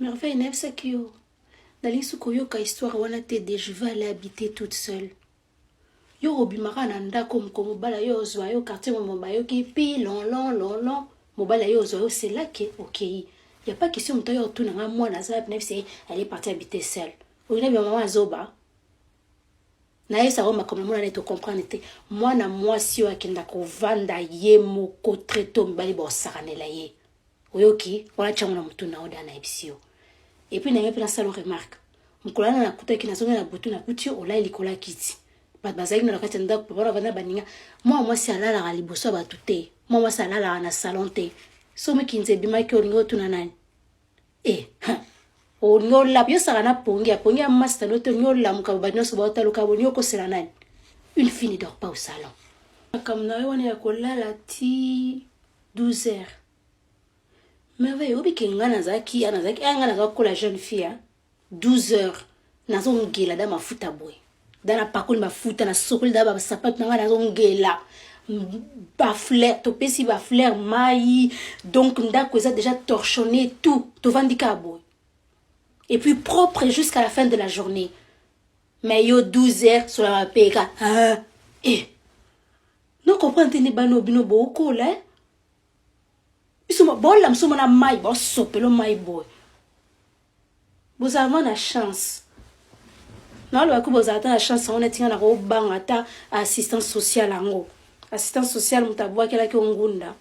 Merveille, neuf c'est que yo. Nalisu koyoka histoire wana te de je vais aller habiter toute seule. Yo obimaka na ndako mobala yo ozwa yo quartier mobala yo ki pi long mobala yo ozwa yo c'est là que OK. Y a pas question mto yo tuna nga mwana za neuf c'est elle est partie habiter seule. Oina bi maman azoba. Na yesa roma comme mwana neto comprendre te. Mwana mwasi yo akenda ko vanda ye moko treto mbali bo sakanela ye. Oyoki, wala changu na mtu na oda na ebisio. Et puis, n'a pas ça le remarque. Mkolana na kuta ki nazonga na butu na butu ola ilikola kiti. Ba bazaki na kati nda ko bana baninga. Moi si alala ga liboso ba tuté. Moi si alala na salon te. So me kinze bima ki olingo tuna nani. O nyola bio sara na pongi a master no to nyola muka ba no so ba talo ka bonyo ko sela nani. Une fille ne dort pas au salon. Comme na yo ya kolala ti 12 heures. Merveille, obi kengana zaki angana zaki la jeune fille 12 heures nazo ngela da mafuta boy dana pakoli mafuta na sokoli da ba sapato nanga nazo ngela ba flair to pesi ba flair mai donc ndako eza déjà torchonné tout to vandika boy et puis propre jusqu'à la fin de la journée mais yo 12 heures sur la peka non comprendre ni bano bino boko là bon la mso mona mai bo sopelo mai boy vous avez la chance non le vous avez la chance on est na ko banga ta assistance sociale ango assistance sociale mutabwa kela ki ngunda